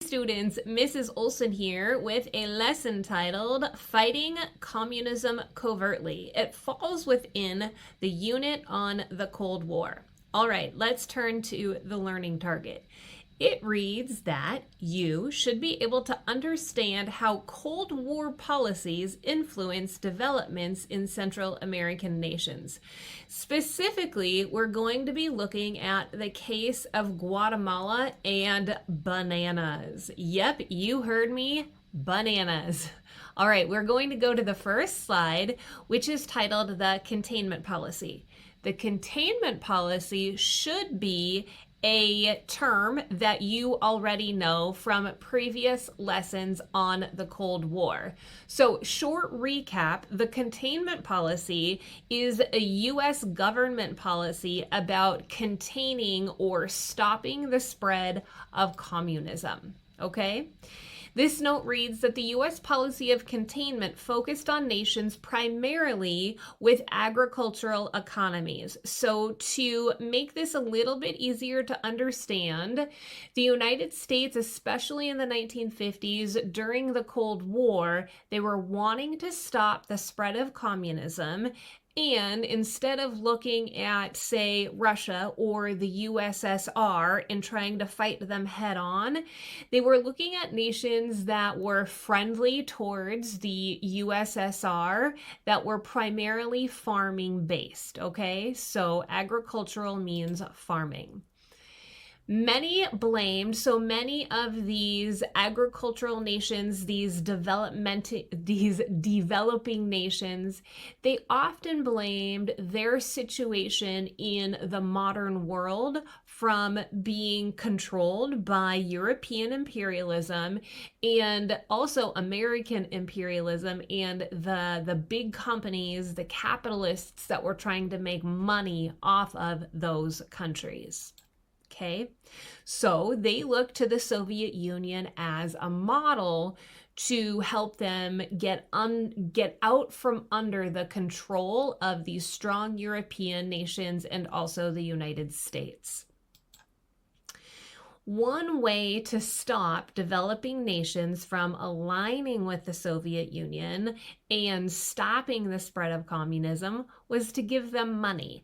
students, Mrs. Olson here with a lesson titled Fighting Communism Covertly. It falls within the unit on the Cold War. All right, let's turn to the learning target. It reads that you should be able to understand how Cold War policies influence developments in Central American nations. Specifically, we're going to be looking at the case of Guatemala and bananas. Yep, you heard me, bananas. All right, we're going to go to the first slide, which is titled the Containment Policy. The containment policy should be a term that you already know from previous lessons on the Cold War. So, short recap, the containment policy is a U.S. government policy about containing or stopping the spread of communism. Okay? This note reads that the U.S. policy of containment focused on nations primarily with agricultural economies. So to make this a little bit easier to understand, the United States, especially in the 1950s during the Cold War, they were wanting to stop the spread of communism. And instead of looking at, say, Russia or the USSR and trying to fight them head on, they were looking at nations that were friendly towards the USSR that were primarily farming based, okay? So agricultural means farming. Many blamed, so many of these agricultural nations, these developing nations, they often blamed their situation in the modern world from being controlled by European imperialism and also American imperialism and the big companies, the capitalists that were trying to make money off of those countries. Okay, so they looked to the Soviet Union as a model to help them get out from under the control of these strong European nations and also the United States. One way to stop developing nations from aligning with the Soviet Union and stopping the spread of communism was to give them money.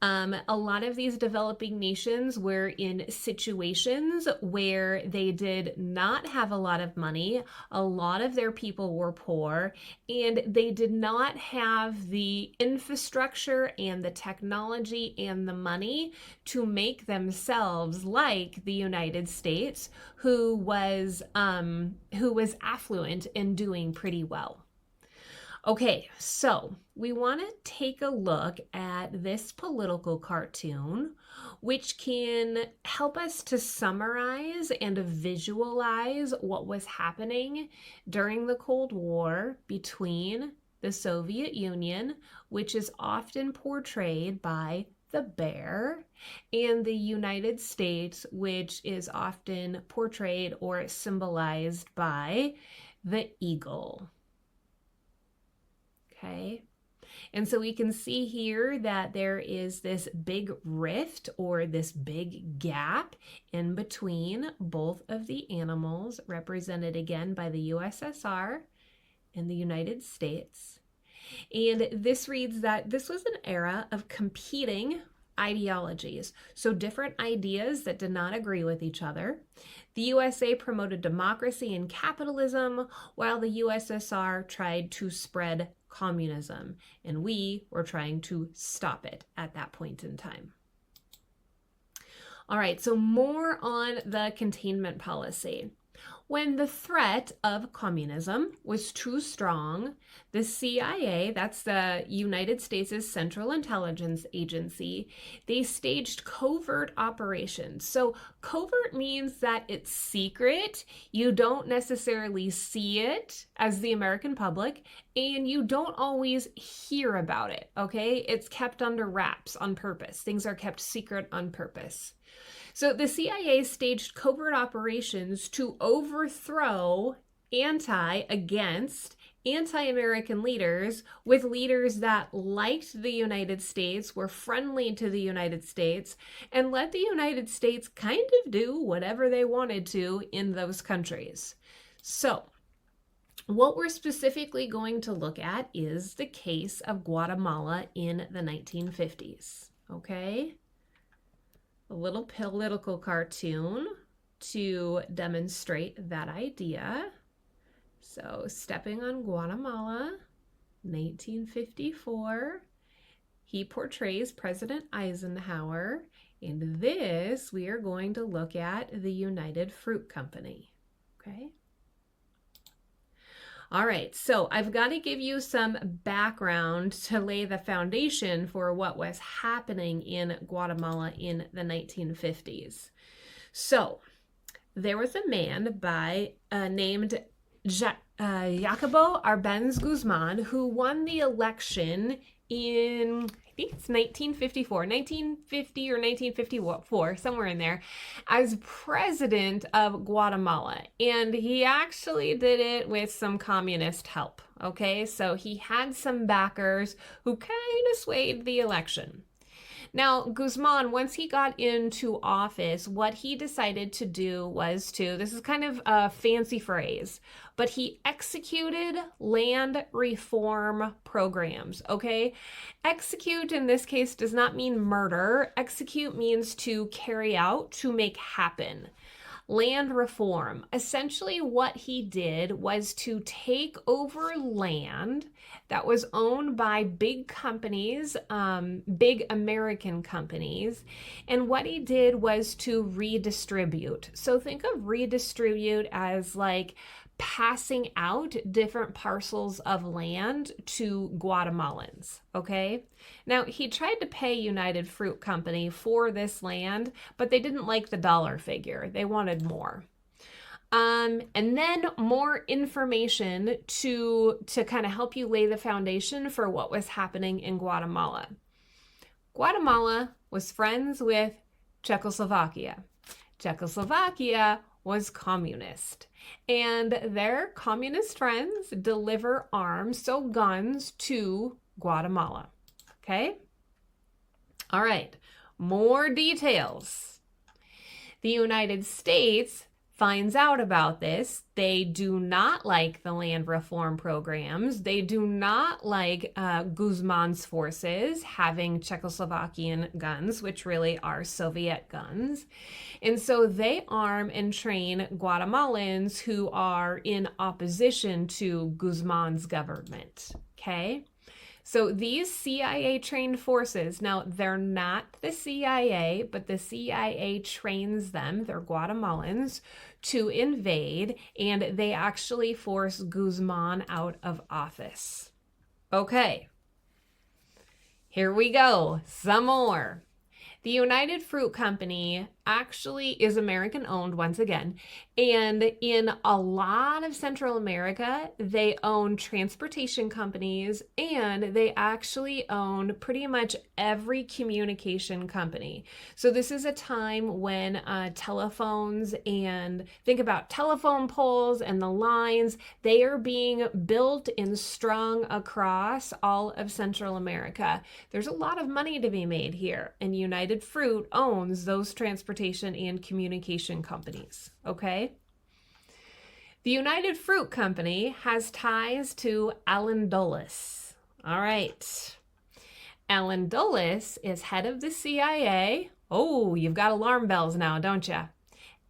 A lot of these developing nations were in situations where they did not have a lot of money, a lot of their people were poor, and they did not have the infrastructure and the technology and the money to make themselves like the United States, who was affluent and doing pretty well. Okay, so we want to take a look at this political cartoon, which can help us to summarize and visualize what was happening during the Cold War between the Soviet Union, which is often portrayed by the bear, and the United States, which is often portrayed or symbolized by the eagle. Okay, and so we can see here that there is this big rift or this big gap in between both of the animals, represented again by the USSR and the United States. And this reads that this was an era of competing ideologies, so different ideas that did not agree with each other. The USA promoted democracy and capitalism, while the USSR tried to spread communism, and we were trying to stop it at that point in time. All right, so more on the containment policy. When the threat of communism was too strong, the CIA, that's the United States' Central Intelligence Agency, they staged covert operations. So covert means that it's secret, you don't necessarily see it as the American public, and you don't always hear about it, okay? It's kept under wraps on purpose. Things are kept secret on purpose. So the CIA staged covert operations to overthrow against anti-American leaders with leaders that liked the United States, were friendly to the United States, and let the United States kind of do whatever they wanted to in those countries. So, what we're specifically going to look at is the case of Guatemala in the 1950s, okay? A little political cartoon to demonstrate that idea. So, stepping on Guatemala, 1954, he portrays President Eisenhower, and this we are going to look at the United Fruit Company, okay? All right, so I've got to give you some background to lay the foundation for what was happening in Guatemala in the 1950s. So there was a man named Jacobo Arbenz Guzman who won the election in, I think it's 1950 or 1954, somewhere in there, as president of Guatemala. And he actually did it with some communist help, okay? So he had some backers who kind of swayed the election. Now, Guzman, once he got into office, what he decided to do was this is kind of a fancy phrase, but he executed land reform programs, okay? Execute in this case does not mean murder. Execute means to carry out, to make happen. Land reform. Essentially what he did was to take over land that was owned by big companies, big American companies, and what he did was to redistribute. So think of redistribute as like passing out different parcels of land to Guatemalans, okay? Now, he tried to pay United Fruit Company for this land, but they didn't like the dollar figure. They wanted more. And then more information to kind of help you lay the foundation for what was happening in Guatemala. Guatemala was friends with Czechoslovakia. Czechoslovakia was communist. And their communist friends deliver arms, so guns, to Guatemala. Okay? All right, more details. The United States finds out about this. They do not like the land reform programs. They do not like Guzman's forces having Czechoslovakian guns, which really are Soviet guns. And so they arm and train Guatemalans who are in opposition to Guzman's government, okay? So these CIA-trained forces, now they're not the CIA, but the CIA trains them, they're Guatemalans, to invade, and they actually force Guzman out of office. Okay, here we go, some more. The United Fruit Company actually is American owned once again, and in a lot of Central America, they own transportation companies, and they actually own pretty much every communication company. So this is a time when telephones, and think about telephone poles and the lines, they are being built and strung across all of Central America. There's a lot of money to be made here, and United Fruit owns those transportation and communication companies, okay? The United Fruit Company has ties to Allen Dulles. All right. Allen Dulles is head of the CIA. Oh, you've got alarm bells now, don't you?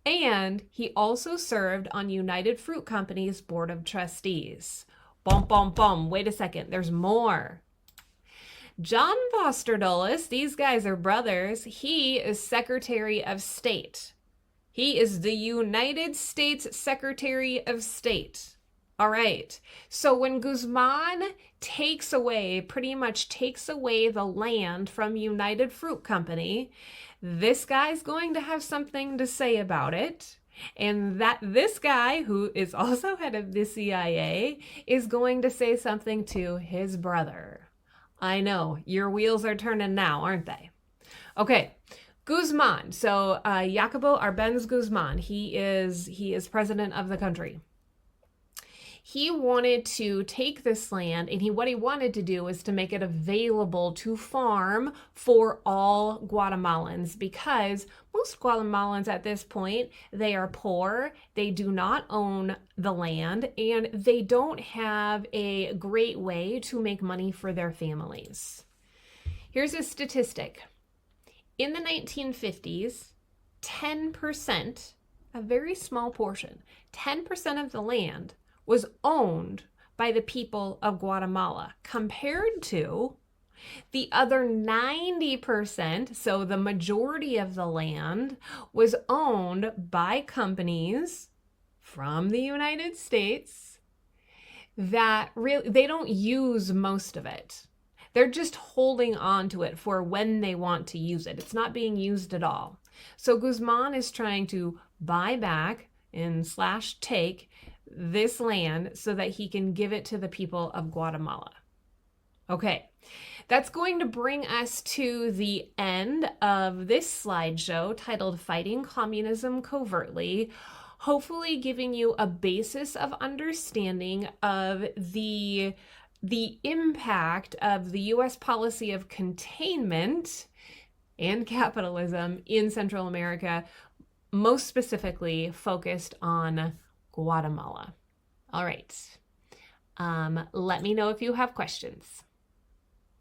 And he also served on United Fruit Company's board of trustees. Bum, bum, bum. Wait a second. There's more. John Foster Dulles, these guys are brothers. He is Secretary of State. He is the United States Secretary of State. All right. So when Guzman pretty much takes away the land from United Fruit Company, this guy's going to have something to say about it. And that this guy, who is also head of the CIA, is going to say something to his brother. I know, your wheels are turning now, aren't they? Okay, Guzman. So Jacobo Arbenz Guzman, he is president of the country. He wanted to take this land, and what he wanted to do was to make it available to farm for all Guatemalans, because most Guatemalans at this point, they are poor, they do not own the land, and they don't have a great way to make money for their families. Here's a statistic. In the 1950s, 10%, a very small portion, 10% of the land was owned by the people of Guatemala, compared to the other 90%, so the majority of the land, was owned by companies from the United States that really, they don't use most of it. They're just holding on to it for when they want to use it. It's not being used at all. So Guzman is trying to buy back and / take this land so that he can give it to the people of Guatemala. Okay, that's going to bring us to the end of this slideshow titled Fighting Communism Covertly, hopefully giving you a basis of understanding of the impact of the U.S. policy of containment and capitalism in Central America, most specifically focused on Guatemala. All right. Let me know if you have questions.